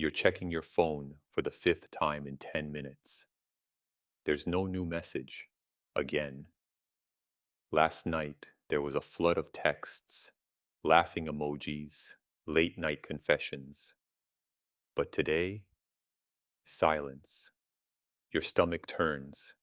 You're checking your phone for the fifth time in 10 minutes. There's no new message. Again. Last night, there was a flood of texts, laughing emojis, late night confessions. But today, silence. Your stomach turns,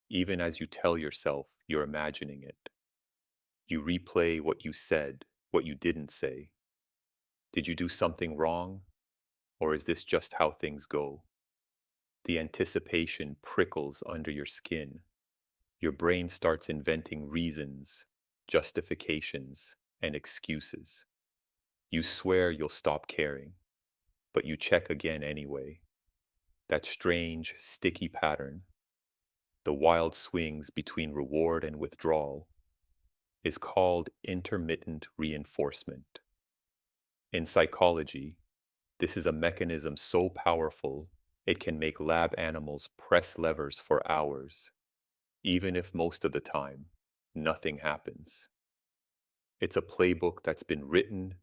even as you tell yourself you're imagining it. You replay what you said, what you didn't say. Did you do something wrong? Or is this just how things go? The anticipation prickles under your skin. Your brain starts inventing reasons, justifications, and excuses. You swear you'll stop caring, but you check again anyway. That strange, sticky pattern, the wild swings between reward and withdrawal, is called intermittent reinforcement. In psychology, this is a mechanism so powerful it can make lab animals press levers for hours, even if most of the time nothing happens. It's a playbook that's been written,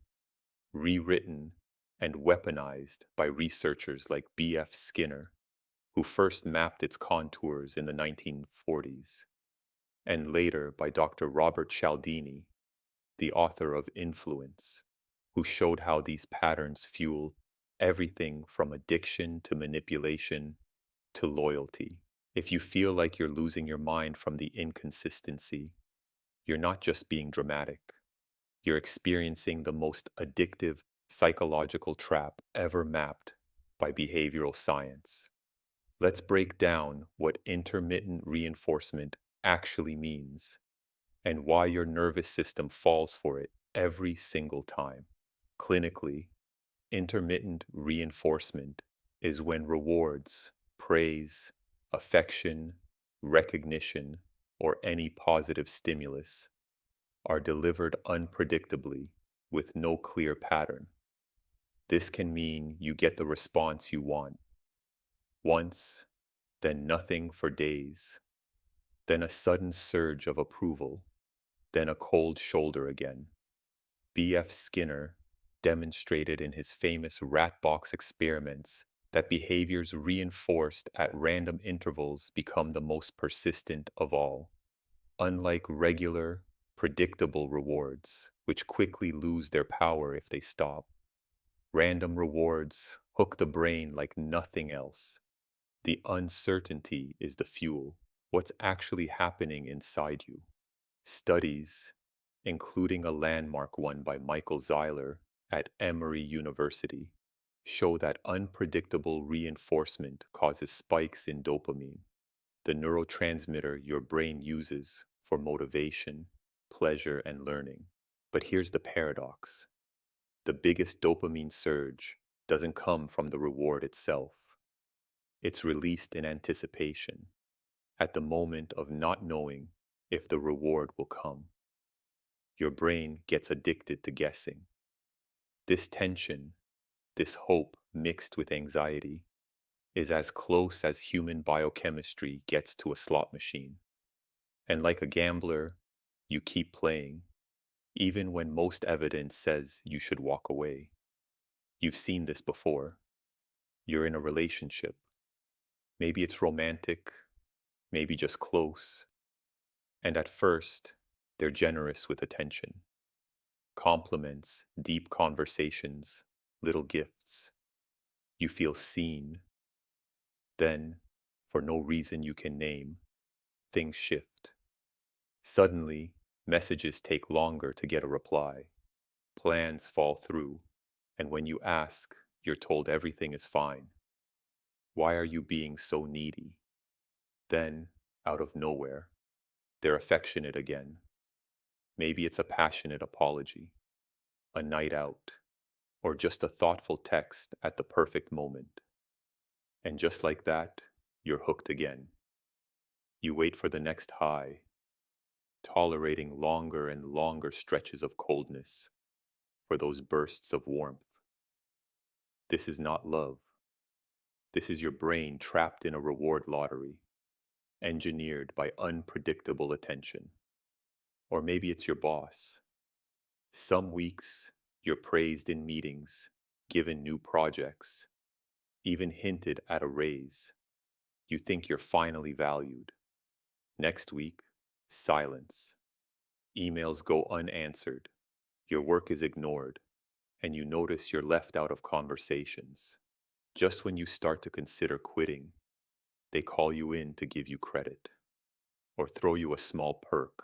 rewritten, and weaponized by researchers like B.F. Skinner, who first mapped its contours in the 1940s, and later by Dr. Robert Cialdini, the author of Influence, who showed how these patterns fuel everything from addiction to manipulation to loyalty. If you feel like you're losing your mind from the inconsistency, you're not just being dramatic. You're experiencing the most addictive psychological trap ever mapped by behavioral science. Let's break down what intermittent reinforcement actually means and why your nervous system falls for it every single time. Clinically, intermittent reinforcement is when rewards, praise, affection, recognition, or any positive stimulus are delivered unpredictably with no clear pattern. This can mean you get the response you want once, then nothing for days, then a sudden surge of approval, then a cold shoulder again. B.F. Skinner demonstrated in his famous rat box experiments that behaviors reinforced at random intervals become the most persistent of all. Unlike regular, predictable rewards, which quickly lose their power if they stop, random rewards hook the brain like nothing else. The uncertainty is the fuel. What's actually happening inside you? Studies, including a landmark one by Michael Zeiler at Emory University, show that unpredictable reinforcement causes spikes in dopamine, the neurotransmitter your brain uses for motivation, pleasure, and learning. But here's the paradox. The biggest dopamine surge doesn't come from the reward itself. It's released in anticipation, at the moment of not knowing if the reward will come. Your brain gets addicted to guessing. This tension, this hope mixed with anxiety, is as close as human biochemistry gets to a slot machine. And like a gambler, you keep playing, even when most evidence says you should walk away. You've seen this before. You're in a relationship. Maybe it's romantic, maybe just close. And at first, they're generous with attention. Compliments, deep conversations, little gifts. You feel seen. Then, for no reason you can name, things shift. Suddenly, messages take longer to get a reply. Plans fall through, and when you ask, you're told everything is fine. Why are you being so needy? Then, out of nowhere, they're affectionate again. Maybe it's a passionate apology, a night out, or just a thoughtful text at the perfect moment. And just like that, you're hooked again. You wait for the next high, tolerating longer and longer stretches of coldness for those bursts of warmth. This is not love. This is your brain trapped in a reward lottery, engineered by unpredictable attention. Or maybe it's your boss. Some weeks, you're praised in meetings, given new projects, even hinted at a raise. You think you're finally valued. Next week, silence. Emails go unanswered. Your work is ignored, and you notice you're left out of conversations. Just when you start to consider quitting, they call you in to give you credit or throw you a small perk,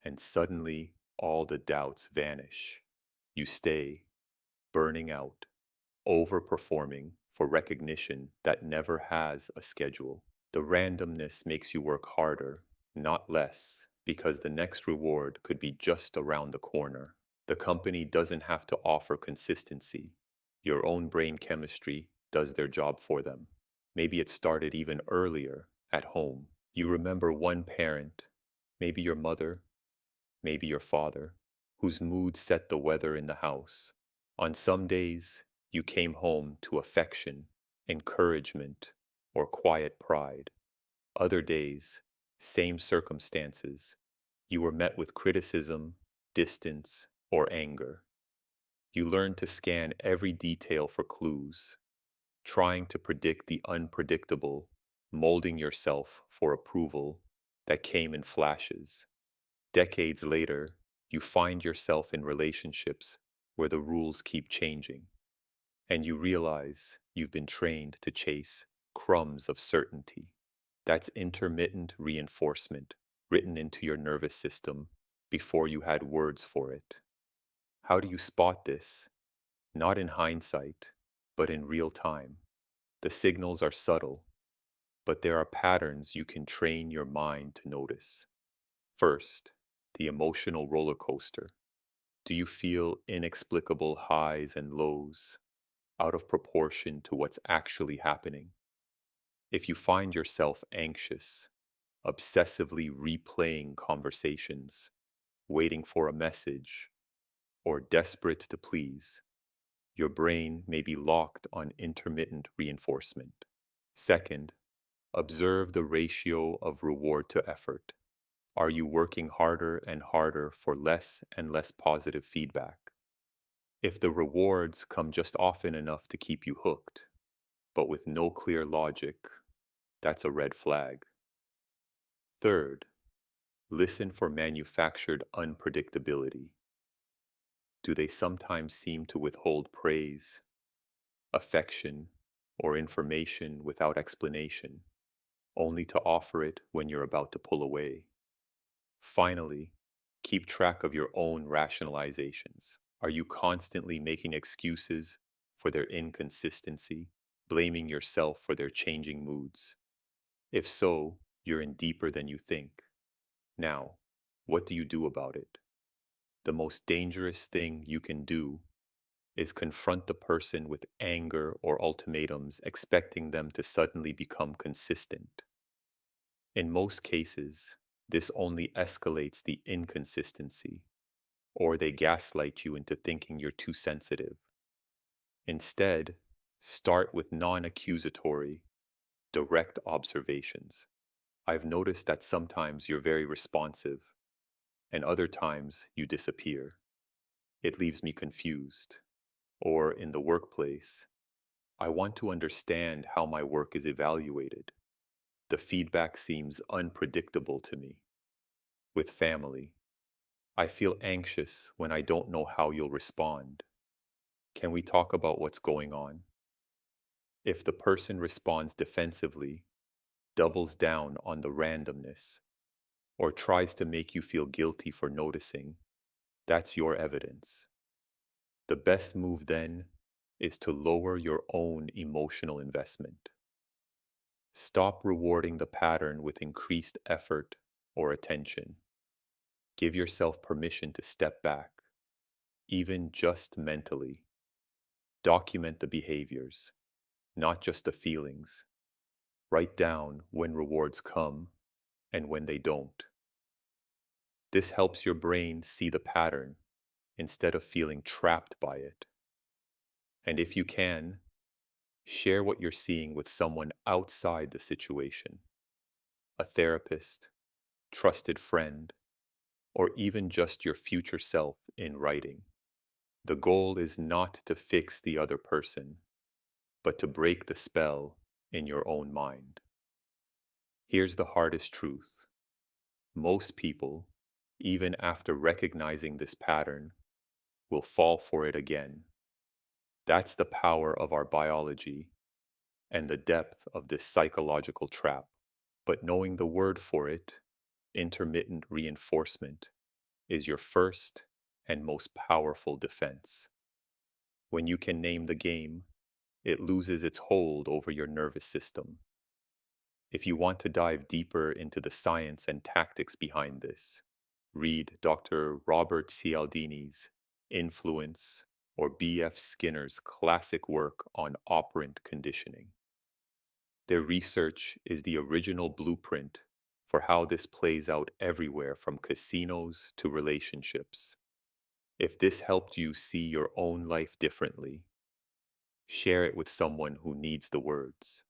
and suddenly all the doubts vanish. You stay, burning out, overperforming for recognition that never has a schedule. The randomness makes you work harder, not less, because the next reward could be just around the corner. The company doesn't have to offer consistency. Your own brain chemistry does their job for them. Maybe it started even earlier, at home. You remember one parent, maybe your mother, maybe your father, whose mood set the weather in the house. On some days, you came home to affection, encouragement, or quiet pride. Other days, same circumstances, you were met with criticism, distance, or anger. You learned to scan every detail for clues, trying to predict the unpredictable, molding yourself for approval that came in flashes. Decades later, you find yourself in relationships where the rules keep changing, and you realize you've been trained to chase crumbs of certainty. That's intermittent reinforcement written into your nervous system before you had words for it. How do you spot this? Not in hindsight, but in real time. The signals are subtle, but there are patterns you can train your mind to notice. First, the emotional roller coaster. Do you feel inexplicable highs and lows out of proportion to what's actually happening? If you find yourself anxious, obsessively replaying conversations, waiting for a message, or desperate to please, your brain may be locked on intermittent reinforcement. Second, observe the ratio of reward to effort. Are you working harder and harder for less and less positive feedback? If the rewards come just often enough to keep you hooked, but with no clear logic, that's a red flag. Third, listen for manufactured unpredictability. Do they sometimes seem to withhold praise, affection, or information without explanation, only to offer it when you're about to pull away? Finally, keep track of your own rationalizations. Are you constantly making excuses for their inconsistency, blaming yourself for their changing moods? If so, you're in deeper than you think. Now, what do you do about it? The most dangerous thing you can do is confront the person with anger or ultimatums, expecting them to suddenly become consistent. In most cases, this only escalates the inconsistency, or they gaslight you into thinking you're too sensitive. Instead, start with non accusatory, direct observations. I've noticed that sometimes you're very responsive, and other times you disappear. It leaves me confused. Or in the workplace, I want to understand how my work is evaluated. The feedback seems unpredictable to me. With family, I feel anxious when I don't know how you'll respond. Can we talk about what's going on? If the person responds defensively, doubles down on the randomness, or tries to make you feel guilty for noticing, that's your evidence. The best move then is to lower your own emotional investment. Stop rewarding the pattern with increased effort or attention. Give yourself permission to step back, even just mentally. Document the behaviors, not just the feelings. Write down when rewards come and when they don't. This helps your brain see the pattern instead of feeling trapped by it. And if you can, share what you're seeing with someone outside the situation, a therapist, trusted friend, or even just your future self in writing. The goal is not to fix the other person, but to break the spell in your own mind. Here's the hardest truth. Most people, even after recognizing this pattern, will fall for it again. That's the power of our biology and the depth of this psychological trap. But knowing the word for it, intermittent reinforcement, is your first and most powerful defense. When you can name the game, it loses its hold over your nervous system. If you want to dive deeper into the science and tactics behind this, read Dr. Robert Cialdini's Influence or B.F. Skinner's classic work on operant conditioning. Their research is the original blueprint for how this plays out everywhere from casinos to relationships. If this helped you see your own life differently, share it with someone who needs the words.